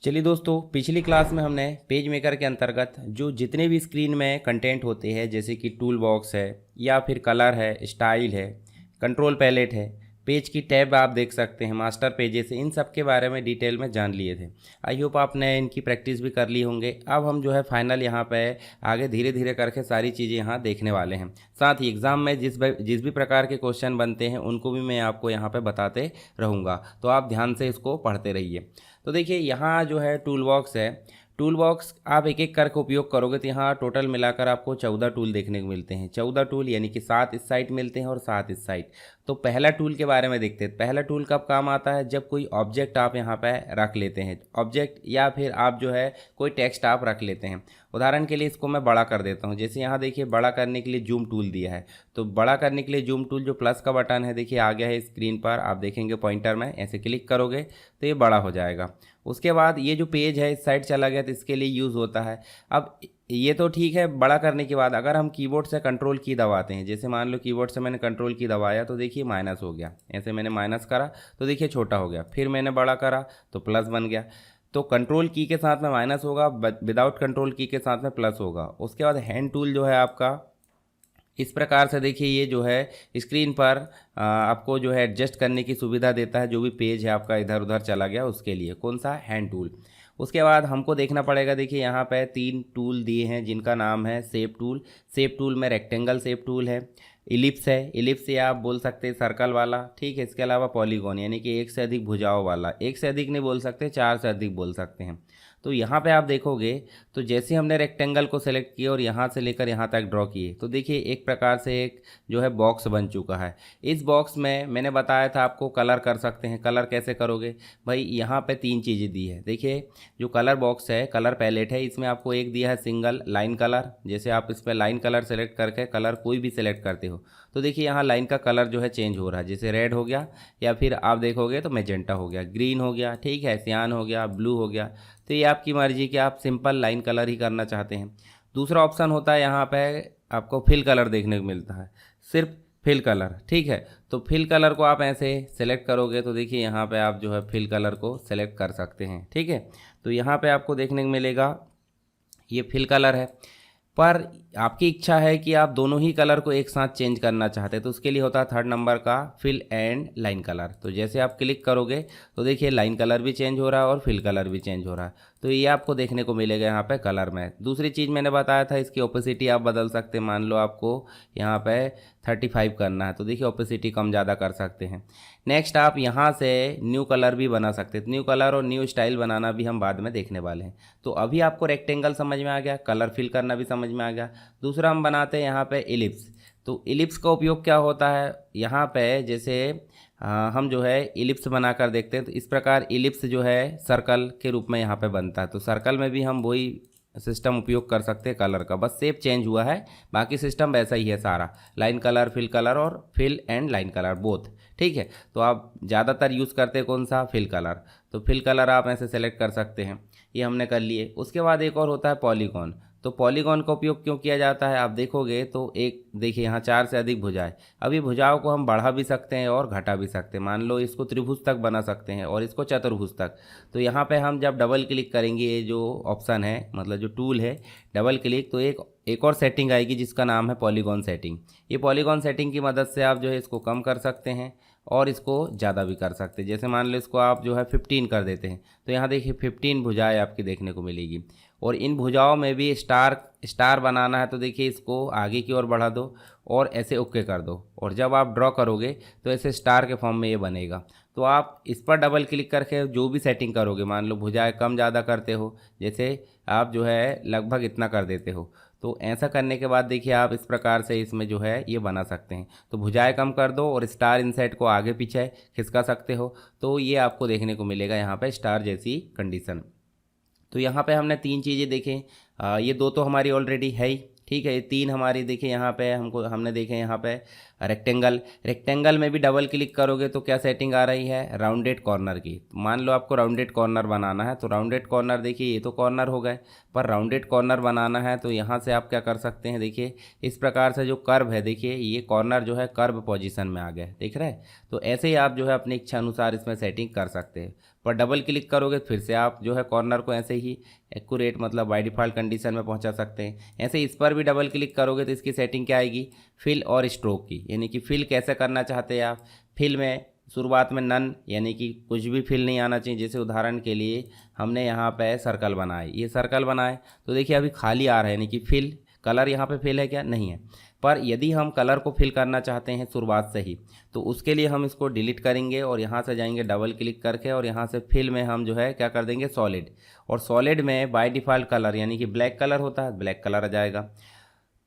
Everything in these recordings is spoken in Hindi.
चलिए दोस्तों, पिछली क्लास में हमने पेज मेकर के अंतर्गत जो जितने भी स्क्रीन में कंटेंट होते हैं, जैसे कि टूल बॉक्स है या फिर कलर है, स्टाइल है, कंट्रोल पैलेट है, पेज की टैब आप देख सकते हैं, मास्टर पेजेस है, इन सब के बारे में डिटेल में जान लिए थे। आई होप आपने इनकी प्रैक्टिस भी कर ली होंगे। अब हम जो है फाइनल यहाँ पे आगे धीरे धीरे करके सारी चीज़ें यहाँ देखने वाले हैं। साथ ही एग्ज़ाम में जिस भी प्रकार के क्वेश्चन बनते हैं उनको भी मैं आपको यहाँ पे बताते रहूँगा, तो आप ध्यान से इसको पढ़ते रहिए। तो देखिए यहाँ जो है टूल बॉक्स है। टूल बॉक्स आप एक एक करके उपयोग करोगे तो यहाँ टोटल मिलाकर आपको 14 टूल देखने को मिलते हैं। 14 टूल यानी कि 7 इस साइड मिलते हैं और 7 इस साइड। तो पहला टूल के बारे में देखते हैं। पहला टूल कब काम आता है? जब कोई ऑब्जेक्ट आप यहाँ पे रख लेते हैं, ऑब्जेक्ट या फिर आप जो है कोई टेक्स्ट आप रख लेते हैं। उदाहरण के लिए इसको मैं बड़ा कर देता हूँ। जैसे यहाँ देखिए बड़ा करने के लिए जूम टूल दिया है, तो बड़ा करने के लिए जूम टूल जो प्लस का बटन है देखिए आ गया है स्क्रीन पर। आप देखेंगे पॉइंटर में ऐसे क्लिक करोगे तो ये बड़ा हो जाएगा। उसके बाद ये जो पेज है इस साइड चला गया तो इसके लिए यूज़ होता है। अब ये तो ठीक है बड़ा करने के बाद अगर हम कीबोर्ड से कंट्रोल की दबाते हैं, जैसे मान लो कीबोर्ड से मैंने कंट्रोल की दबाया तो देखिए माइनस हो गया। ऐसे मैंने माइनस करा तो देखिए छोटा हो गया, फिर मैंने बड़ा करा तो प्लस बन गया। तो कंट्रोल की के साथ में माइनस होगा, विदाउट कंट्रोल की के साथ में प्लस होगा। उसके बाद हैंड टूल जो है आपका इस प्रकार से देखिए ये जो है स्क्रीन पर आपको जो है एडजस्ट करने की सुविधा देता है। जो भी पेज है आपका इधर उधर चला गया उसके लिए कौन सा? Hand tool. उसके बाद हमको देखना पड़ेगा, देखिए यहाँ पे 3 टूल दिए हैं जिनका नाम है शेप टूल। शेप टूल में रेक्टेंगल शेप टूल है, इलिप्स है, इलिप्स या आप बोल सकते हैं सर्कल वाला, ठीक है। इसके अलावा पॉलीगॉन यानी कि एक से अधिक भुजाओं वाला, एक से अधिक नहीं बोल सकते, 4 से अधिक बोल सकते हैं। तो यहाँ पे आप देखोगे तो जैसे हमने रेक्टेंगल को सेलेक्ट किया और यहाँ से लेकर यहाँ तक ड्रॉ किए तो देखिए एक प्रकार से एक जो है बॉक्स बन चुका है। इस बॉक्स में मैंने बताया था आपको कलर कर सकते हैं। कलर कैसे करोगे भाई? यहाँ पे 3 चीज़ें दी है। देखिए जो कलर बॉक्स है, कलर पैलेट है, इसमें आपको एक दिया है सिंगल लाइन कलर। जैसे आप इस पर लाइन कलर सेलेक्ट करके कलर कोई भी सिलेक्ट करते हो तो देखिए यहाँ लाइन का कलर जो है चेंज हो रहा है। जैसे रेड हो गया या फिर आप देखोगे तो मैजेंटा हो गया, ग्रीन हो गया, ठीक है, सियान हो गया, ब्लू हो गया। तो ये आपकी मर्जी कि आप सिंपल लाइन कलर ही करना चाहते हैं। दूसरा ऑप्शन होता है यहाँ पे आपको फिल कलर देखने को मिलता है, सिर्फ फिल कलर, ठीक है। तो फिल कलर को आप ऐसे सेलेक्ट करोगे तो देखिए यहाँ पे आप जो है फिल कलर को सेलेक्ट कर सकते हैं, ठीक है। तो यहाँ पे आपको देखने को मिलेगा ये फिल कलर है। पर आपकी इच्छा है कि आप दोनों ही कलर को एक साथ चेंज करना चाहते हैं तो उसके लिए होता है 3rd नंबर का फिल एंड लाइन कलर। तो जैसे आप क्लिक करोगे तो देखिए लाइन कलर भी चेंज हो रहा है और फिल कलर भी चेंज हो रहा है। तो ये आपको देखने को मिलेगा यहाँ पे कलर में। दूसरी चीज़ मैंने बताया था इसकी ओपेसिटी आप बदल सकते हैं। मान लो आपको यहाँ पे 35 करना है तो देखिए ओपेसिटी कम ज़्यादा कर सकते हैं। नेक्स्ट आप यहाँ से न्यू कलर भी बना सकते हैं। न्यू कलर और न्यू स्टाइल बनाना भी हम बाद में देखने वाले हैं। तो अभी आपको रेक्टेंगल समझ में आ गया, कलर फिल करना भी समझ में आ गया। दूसरा हम बनाते हैं यहाँ पे इलिप्स। तो इलिप्स का उपयोग क्या होता है? यहाँ पे जैसे हम जो है इलिप्स बनाकर देखते हैं तो इस प्रकार इलिप्स जो है सर्कल के रूप में यहाँ पे बनता है। तो सर्कल में भी हम वही सिस्टम उपयोग कर सकते हैं कलर का, बस शेप चेंज हुआ है, बाकी सिस्टम वैसा ही है सारा। लाइन कलर, फिल कलर और fill and line colour both, ठीक है। तो आप ज़्यादातर यूज़ करते हैं कौन सा? Fill colour. तो फिल कलर आप ऐसे सेलेक्ट कर सकते हैं। ये हमने कर लिए। उसके बाद एक और होता है पॉलीगॉन। तो पॉलीगॉन का उपयोग क्यों किया जाता है आप देखोगे तो एक देखिए यहाँ 4 से अधिक भुजाएं। अभी भुजाओं को हम बढ़ा भी सकते हैं और घटा भी सकते हैं। मान लो इसको त्रिभुज तक बना सकते हैं और इसको चतुर्भुज तक। तो यहाँ पे हम जब डबल क्लिक करेंगे, ये जो ऑप्शन है मतलब जो टूल है डबल क्लिक, तो एक और सेटिंग आएगी जिसका नाम है पॉलीगॉन सेटिंग। ये पॉलीगॉन सेटिंग की मदद से आप जो है इसको कम कर सकते हैं और इसको ज़्यादा भी कर सकते हैं। जैसे मान लो इसको आप जो है 15 कर देते हैं तो यहाँ देखिए 15 भुजाएं आपकी देखने को मिलेगी। और इन भुजाओं में भी स्टार बनाना है तो देखिए इसको आगे की ओर बढ़ा दो और ऐसे ओके कर दो और जब आप ड्रॉ करोगे तो ऐसे स्टार के फॉर्म में ये बनेगा। तो आप इस पर डबल क्लिक करके जो भी सेटिंग करोगे, मान लो भुजाएं कम ज़्यादा करते हो, जैसे आप जो है लगभग इतना कर देते हो, तो ऐसा करने के बाद देखिए आप इस प्रकार से इसमें जो है ये बना सकते हैं। तो भुजाएं कम कर दो और स्टार इनसाइड को आगे पीछे खिसका सकते हो। तो ये आपको देखने को मिलेगा यहाँ पे स्टार जैसी कंडीशन। तो यहाँ पे हमने 3 चीज़ें देखें। ये 2 तो हमारी ऑलरेडी है ही, ठीक है। ये 3 हमारी देखिए यहाँ पे हमने देखे यहाँ पे रेक्टेंगल में भी डबल क्लिक करोगे तो क्या सेटिंग आ रही है? राउंडेड कॉर्नर की। तो मान लो आपको राउंडेड कॉर्नर बनाना है तो राउंडेड कॉर्नर देखिए ये तो कॉर्नर हो गए, पर राउंडेड कॉर्नर बनाना है तो यहाँ से आप क्या कर सकते हैं? देखिए इस प्रकार से जो कर्व है, देखिए ये कॉर्नर जो है कर्व पोजीशन में आ गए, देख रहे हैं। तो ऐसे ही आप जो है अपनी इच्छा अनुसार इसमें सेटिंग कर सकते हैं। पर डबल क्लिक करोगे तो फिर से आप जो है कॉर्नर को ऐसे ही एक्यूरेट मतलब बाय डिफ़ॉल्ट कंडीशन में पहुंचा सकते हैं। ऐसे इस पर भी डबल क्लिक करोगे तो इसकी सेटिंग क्या आएगी, फिल और स्ट्रोक की, यानी कि फिल कैसे करना चाहते हैं आप। फिल में शुरुआत में नन यानी कि कुछ भी फिल नहीं आना चाहिए। जैसे उदाहरण के लिए हमने यहाँ पे सर्कल बनाए, ये सर्कल बनाए तो देखिए अभी खाली आ रहा है, यानी कि फिल कलर यहाँ पे फिल है क्या, नहीं है। पर यदि हम कलर को फिल करना चाहते हैं शुरुआत से ही तो उसके लिए हम इसको डिलीट करेंगे और यहाँ से जाएंगे डबल क्लिक करके और यहाँ से फिल में हम जो है क्या कर देंगे, सॉलिड। और सॉलिड में बाय डिफ़ॉल्ट कलर यानी कि ब्लैक कलर होता है, ब्लैक कलर आ जाएगा।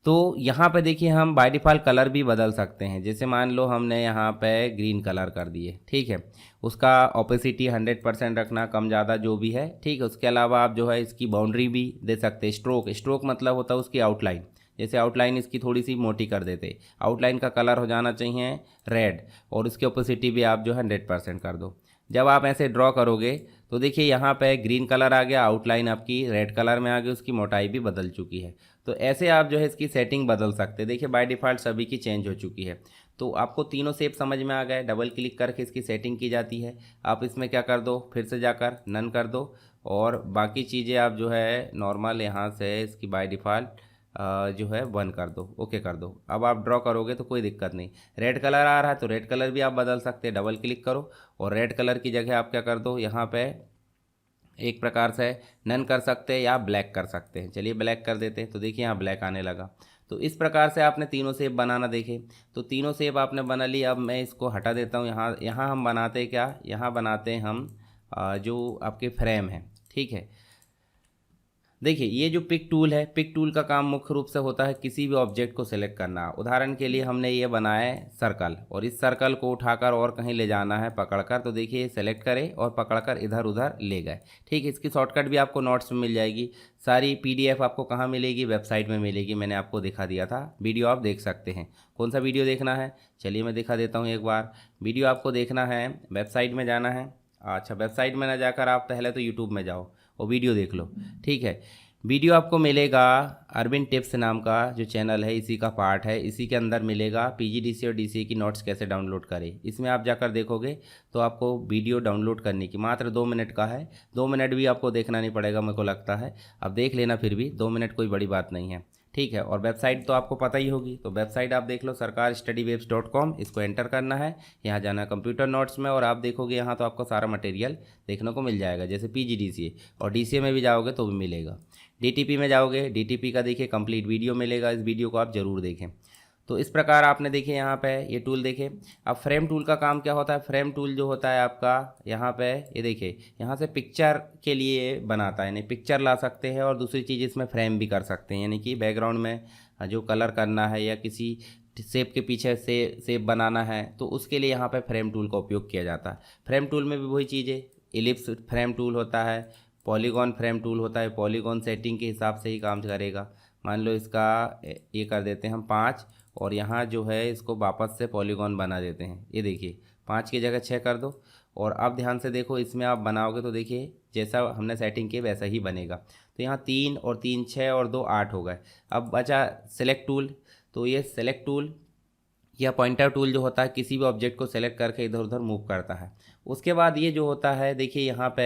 तो यहाँ पे देखिए हम बाय डिफ़ॉल्ट कलर भी बदल सकते हैं। जैसे मान लो हमने यहाँ पे ग्रीन कलर कर दिए, ठीक है, उसका ओपेसिटी 100% रखना, कम ज़्यादा जो भी है, ठीक है। उसके अलावा आप जो है इसकी बाउंड्री भी दे सकते हैं। स्ट्रोक, स्ट्रोक मतलब होता है उसकी आउटलाइन, जैसे आउटलाइन इसकी थोड़ी सी मोटी कर देते। आउटलाइन का कलर हो जाना चाहिए रेड और उसकी ओपेसिटी भी आप जो है 100% कर दो। जब आप ऐसे ड्रॉ करोगे तो देखिए यहाँ पे ग्रीन कलर आ गया, आउटलाइन आपकी रेड कलर में आ गई, उसकी मोटाई भी बदल चुकी है। तो ऐसे आप जो है इसकी सेटिंग बदल सकते हैं। देखिए बाय डिफ़ॉल्ट सभी की चेंज हो चुकी है। तो आपको तीनों शेप समझ में आ गए, डबल क्लिक करके इसकी सेटिंग की जाती है। आप इसमें क्या कर दो, फिर से जाकर नन कर दो और बाकी चीज़ें आप जो है नॉर्मल यहाँ से इसकी बाय डिफ़ॉल्ट जो है वन कर दो, ओके कर दो। अब आप ड्रॉ करोगे तो कोई दिक्कत नहीं। रेड कलर आ रहा है तो रेड कलर भी आप बदल सकते हैं, डबल क्लिक करो और रेड कलर की जगह आप क्या कर दो, यहाँ पे एक प्रकार से नन कर सकते हैं या ब्लैक कर सकते हैं। चलिए ब्लैक कर देते हैं, तो देखिए यहाँ ब्लैक आने लगा। तो इस प्रकार से आपने तीनों शेप बनाना देखे। तो तीनों शेप आपने बना ली। अब मैं इसको हटा देता हूँ। यहाँ यहाँ हम बनाते क्या, यहाँ बनाते हैं हम जो आपके फ्रेम है, ठीक है। देखिए ये जो पिक टूल है, पिक टूल का काम मुख्य रूप से होता है किसी भी ऑब्जेक्ट को सिलेक्ट करना। उदाहरण के लिए हमने ये बनाया है सर्कल और इस सर्कल को उठाकर और कहीं ले जाना है पकड़कर, तो देखिए सेलेक्ट करें और पकड़कर इधर उधर ले गए, ठीक है। इसकी शॉर्टकट भी आपको नोट्स में मिल जाएगी। सारी PDF आपको कहाँ मिलेगी, वेबसाइट में मिलेगी, मैंने आपको दिखा दिया था। वीडियो आप देख सकते हैं। कौन सा वीडियो देखना है, चलिए मैं दिखा देता हूँ एक बार। वीडियो आपको देखना है, वेबसाइट में जाना है। अच्छा, वेबसाइट में ना जाकर आप पहले तो यूट्यूब में जाओ और वीडियो देख लो, ठीक है। वीडियो आपको मिलेगा अरविंद टिप्स नाम का जो चैनल है, इसी का पार्ट है। इसी के अंदर मिलेगा PGDCA और DCA की नोट्स कैसे डाउनलोड करें। इसमें आप जाकर देखोगे तो आपको वीडियो डाउनलोड करने की मात्र 2 मिनट का है। 2 मिनट भी आपको देखना नहीं पड़ेगा मेरे को लगता है, अब देख लेना, फिर भी 2 मिनट कोई बड़ी बात नहीं है, ठीक है। और वेबसाइट तो आपको पता ही होगी, तो वेबसाइट आप देख लो sarkarstudywaves.com, इसको एंटर करना है। यहाँ जाना कंप्यूटर नोट्स में और आप देखोगे यहाँ तो आपको सारा मटेरियल देखने को मिल जाएगा। जैसे PGDCA और DCA में भी जाओगे तो भी मिलेगा। DTP में जाओगे, DTP का देखिए कंप्लीट वीडियो मिलेगा, इस वीडियो को आप ज़रूर देखें। तो इस प्रकार आपने देखिए यहाँ पे ये टूल देखे। अब फ्रेम टूल का काम क्या होता है, फ्रेम टूल जो होता है आपका यहाँ पे ये देखिए, यहाँ से पिक्चर के लिए बनाता है, यानी पिक्चर ला सकते हैं और दूसरी चीज़ इसमें फ्रेम भी कर सकते हैं, यानी कि बैकग्राउंड में जो कलर करना है या किसी शेप के पीछे से शेप बनाना है तो उसके लिए यहाँ पे फ्रेम टूल का उपयोग किया जाता है। फ्रेम टूल में भी वही चीज़ें, इलिप्स फ्रेम टूल होता है, पॉलीगॉन फ्रेम टूल होता है। पॉलीगॉन सेटिंग के हिसाब से ही काम करेगा। मान लो इसका ये कर देते हैं हम 5 और यहाँ जो है इसको वापस से पॉलीगॉन बना देते हैं। ये देखिए 5 की जगह 6 कर दो और अब ध्यान से देखो, इसमें आप बनाओगे तो देखिए जैसा हमने सेटिंग की वैसा ही बनेगा। तो यहाँ 3 और 3 6 और 2 8 हो गए। अब बचा सेलेक्ट टूल, तो ये सेलेक्ट टूल या पॉइंटर टूल जो होता है किसी भी ऑब्जेक्ट को सेलेक्ट करके इधर उधर मूव करता है। उसके बाद ये जो होता है देखिए यहाँ पे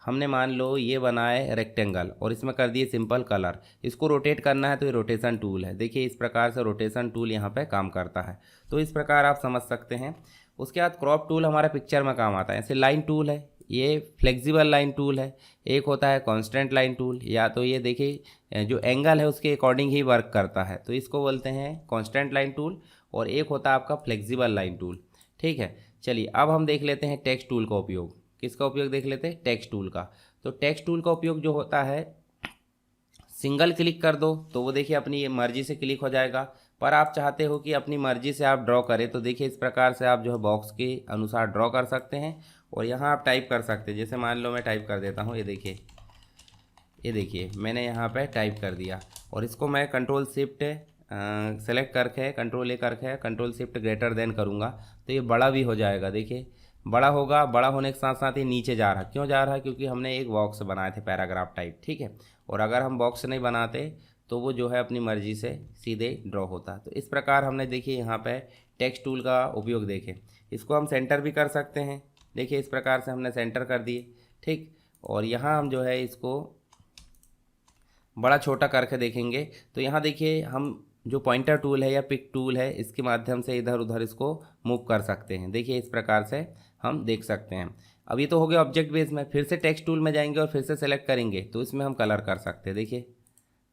हमने मान लो ये बनाए रेक्टेंगल और इसमें कर दिए सिंपल कलर, इसको रोटेट करना है तो ये रोटेशन टूल है। देखिए इस प्रकार से रोटेशन टूल यहाँ पे काम करता है। तो इस प्रकार आप समझ सकते हैं। उसके बाद क्रॉप टूल हमारा पिक्चर में काम आता है। ऐसे लाइन टूल है, ये फ्लेक्सिबल लाइन टूल है। एक होता है कांस्टेंट लाइन टूल, या तो ये देखिए जो एंगल है उसके अकॉर्डिंग ही वर्क करता है, तो इसको बोलते हैं कांस्टेंट लाइन टूल। और एक होता है आपका फ्लेक्सिबल लाइन टूल, ठीक है। चलिए अब हम देख लेते हैं टेक्स्ट टूल का उपयोग। किसका उपयोग देख लेते हैं, टेक्स्ट टूल का। तो टेक्स्ट टूल का उपयोग जो होता है, सिंगल क्लिक कर दो तो वो देखिए अपनी मर्जी से क्लिक हो जाएगा। पर आप चाहते हो कि अपनी मर्जी से आप ड्रॉ करें तो देखिए इस प्रकार से आप जो है बॉक्स के अनुसार ड्रॉ कर सकते हैं और यहाँ आप टाइप कर सकते हैं। जैसे मान लो मैं टाइप कर देता हूँ, ये देखिए मैंने यहाँ पे टाइप कर दिया और इसको मैं कंट्रोल शिफ्ट सेलेक्ट करके कंट्रोल शिफ्ट ग्रेटर देन करूँगा तो ये बड़ा भी हो जाएगा। देखिए बड़ा होगा, बड़ा होने के साथ साथ ये नीचे जा रहा है। क्यों जा रहा है, क्योंकि हमने एक बॉक्स बनाए थे पैराग्राफ टाइप, ठीक है। और अगर हम बॉक्स नहीं बनाते तो वो जो है अपनी मर्जी से सीधे ड्रॉ होता। तो इस प्रकार हमने देखिए यहाँ पे टेक्स्ट टूल का उपयोग देखे। इसको हम सेंटर भी कर सकते हैं, देखिए इस प्रकार से हमने सेंटर कर दिए, ठीक। और यहाँ हम जो है इसको बड़ा छोटा करके देखेंगे तो यहाँ देखिए हम जो पॉइंटर टूल है या पिक टूल है इसके माध्यम से इधर उधर इसको मूव कर सकते हैं। देखिए इस प्रकार से हम देख सकते हैं। अब ये तो हो गया ऑब्जेक्ट बेस में, फिर से टेक्स्ट टूल में जाएंगे और फिर से सेलेक्ट करेंगे तो इसमें हम कलर कर सकते हैं। देखिए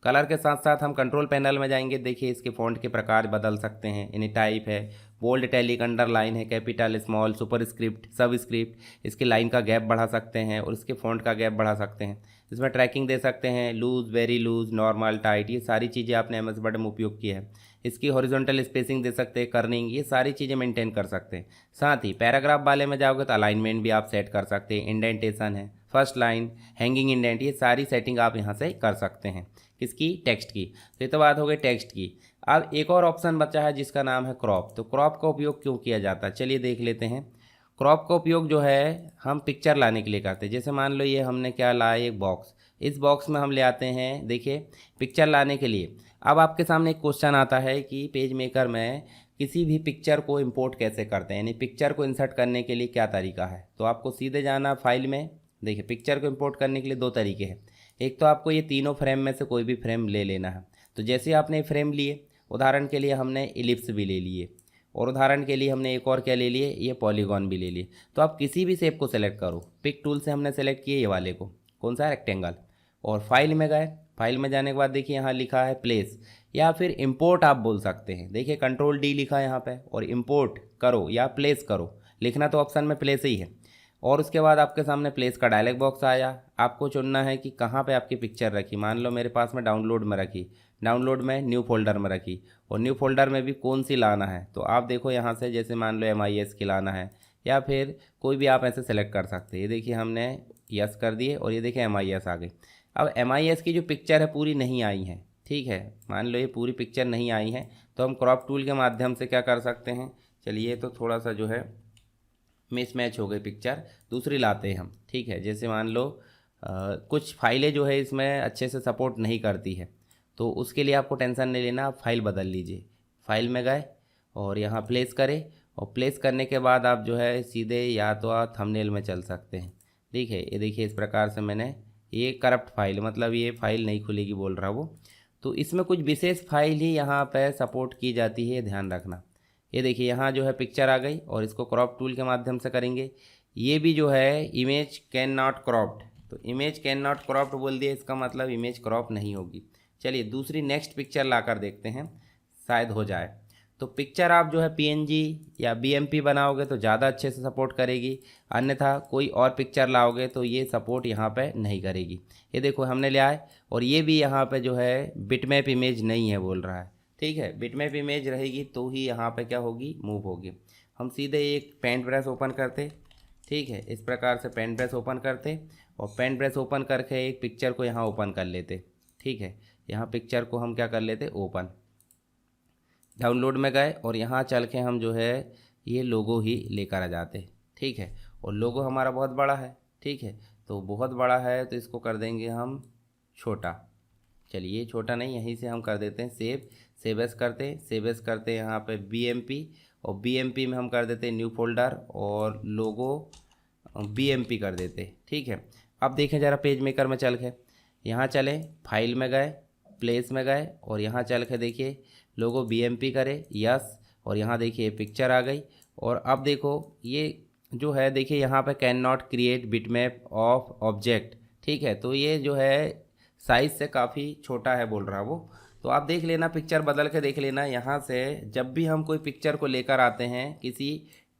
कलर के साथ साथ हम कंट्रोल पैनल में जाएंगे, देखिए इसके फ़ॉन्ट के प्रकार बदल सकते हैं। इन्हें टाइप है, बोल्ड, इटैलिक, अंडरलाइन है, कैपिटल, स्मॉल, सुपर स्क्रिप्ट, सब स्क्रिप्ट। इसकी लाइन का गैप बढ़ा सकते हैं और इसके फ़ॉन्ट का गैप बढ़ा सकते हैं। इसमें ट्रैकिंग दे सकते हैं, loose, very loose, normal, tight, ये सारी चीज़ें आपने एम एस वर्ड में उपयोग की है। इसकी हॉरिजॉन्टल स्पेसिंग दे सकते हैं, कर्निंग, ये सारी चीज़ें मेंटेन कर सकते हैं। साथ ही पैराग्राफ वाले में जाओगे तो अलाइनमेंट भी आप सेट कर सकते हैं, इंडेंटेशन है, फर्स्ट लाइन, हैंगिंग इंडेंट, ये सारी सेटिंग आप यहाँ से कर सकते हैं। किसकी? टेक्स्ट की। तो ये तो बात हो गई टेक्स्ट की। अब एक और ऑप्शन बचा है जिसका नाम है क्रॉप। तो क्रॉप का उपयोग क्यों किया जाता है, चलिए देख लेते हैं। क्रॉप का उपयोग जो है हम पिक्चर लाने के लिए करते हैं। जैसे मान लो ये हमने क्या लाया, एक बॉक्स, इस बॉक्स में हम ले आते हैं, देखिए पिक्चर लाने के लिए। अब आपके सामने एक क्वेश्चन आता है कि पेज मेकर में किसी भी पिक्चर को इंपोर्ट कैसे करते हैं, यानी पिक्चर को इंसर्ट करने के लिए क्या तरीका है। तो आपको सीधे जाना फाइल में। देखिए पिक्चर को इंपोर्ट करने के लिए दो तरीके हैं। एक तो आपको ये तीनों फ्रेम में से कोई भी फ्रेम ले लेना है। तो जैसे आपने फ्रेम लिए, उदाहरण के लिए हमने इलिप्स भी ले लिए और उदाहरण के लिए हमने एक और क्या ले लिए, ये पॉलीगॉन भी ले लिए। तो आप किसी भी शेप को सेलेक्ट करो। पिक टूल से हमने सेलेक्ट किए ये वाले को, कौन सा, रेक्टेंगल, और फाइल में गए। फाइल में जाने के बाद देखिए यहाँ लिखा है प्लेस या फिर इंपोर्ट आप बोल सकते हैं। देखिए कंट्रोल डी लिखा है यहाँ पे, और इंपोर्ट करो या प्लेस करो, लिखना तो ऑप्शन में प्लेस ही है। और उसके बाद आपके सामने प्लेस का डायलॉग बॉक्स आया। आपको चुनना है कि कहाँ पे आपकी पिक्चर रखी। मान लो मेरे पास में डाउनलोड में रखी, डाउनलोड में न्यू फोल्डर में रखी, और न्यू फोल्डर में भी कौन सी लाना है। तो आप देखो यहाँ से, जैसे मान लो MIS की लाना है या फिर कोई भी आप ऐसे सेलेक्ट कर सकते हैं। ये देखिए हमने यस कर दिए और ये देखिए MIS आ गई। अब MIS की जो पिक्चर है पूरी नहीं आई है, ठीक है, मान लो ये पूरी पिक्चर नहीं आई है, तो हम क्रॉप टूल के माध्यम से क्या कर सकते हैं। चलिए तो थोड़ा सा जो है मिसमैच हो गई पिक्चर, दूसरी लाते हैं हम, ठीक है। जैसे मान लो कुछ फाइलें जो है इसमें अच्छे से सपोर्ट नहीं करती है, तो उसके लिए आपको टेंशन नहीं लेना, आप फाइल बदल लीजिए। फाइल में गए और यहाँ प्लेस करें, और प्लेस करने के बाद आप जो है सीधे या तो आप थंबनेल में चल सकते हैं। देखिए ये देखिए इस प्रकार से मैंने, ये करप्ट फाइल, मतलब ये फाइल नहीं खुलेगी बोल रहा वो। तो इसमें कुछ विशेष फाइल ही यहाँ पे सपोर्ट की जाती है, ध्यान रखना। ये देखिए यहाँ जो है पिक्चर आ गई और इसको क्रॉप टूल के माध्यम से करेंगे। ये भी जो है इमेज कैन नॉट क्रॉप्ड, तो इमेज कैन नॉट क्रॉप्ड बोल दिया, इसका मतलब इमेज क्रॉप नहीं होगी। चलिए दूसरी नेक्स्ट पिक्चर ला कर देखते हैं, शायद हो जाए। तो पिक्चर आप जो है PNG या BMP बनाओगे तो ज़्यादा अच्छे से सपोर्ट करेगी, अन्यथा कोई और पिक्चर लाओगे तो ये सपोर्ट यहाँ पे नहीं करेगी। ये देखो हमने लिया है, और ये भी यहाँ पे जो है बिटमैप इमेज नहीं है बोल रहा है, ठीक है। बिटमैप इमेज रहेगी तो ही यहाँ पे क्या होगी, मूव होगी। हम सीधे एक पेंट ब्रश ओपन करते, ठीक है, इस प्रकार से पेंट ब्रश ओपन करते, और पेंट ब्रश ओपन करके एक पिक्चर को यहाँ ओपन कर लेते, ठीक है। यहाँ पिक्चर को हम क्या कर लेते, ओपन। डाउनलोड में गए और यहाँ चल के हम जो है ये लोगो ही लेकर आ जाते, ठीक है। और लोगो हमारा बहुत बड़ा है, ठीक है, तो बहुत बड़ा है तो इसको कर देंगे हम छोटा। चलिए छोटा नहीं, यहीं से हम कर देते हैं सेव एस करते, सेव एस करते यहाँ पे BMP, और BMP में हम कर देते न्यू फोल्डर और लोगो BMP कर देते, ठीक है। अब देखें ज़रा पेज मेकर में चल के, यहाँ चले, फाइल में गए, प्लेस में गए, और यहाँ चल के देखिए लोगो BMP करे, यस, और यहाँ देखिए पिक्चर आ गई। और अब देखो ये जो है, देखिए यहाँ पे can not create bitmap of object, ठीक है। तो ये जो है साइज़ से काफ़ी छोटा है बोल रहा वो। तो आप देख लेना, पिक्चर बदल के देख लेना। यहाँ से जब भी हम कोई पिक्चर को लेकर आते हैं किसी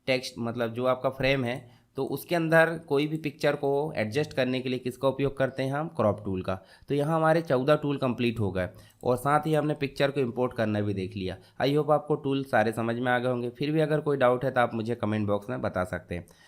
टेक्स्ट, मतलब जो आपका फ्रेम है, तो उसके अंदर कोई भी पिक्चर को एडजस्ट करने के लिए किसका उपयोग करते हैं हम, क्रॉप टूल का। तो यहाँ हमारे 14 टूल कंप्लीट हो गए, और साथ ही हमने पिक्चर को इंपोर्ट करना भी देख लिया। आई होप आपको टूल सारे समझ में आ गए होंगे। फिर भी अगर कोई डाउट है तो आप मुझे कमेंट बॉक्स में बता सकते हैं।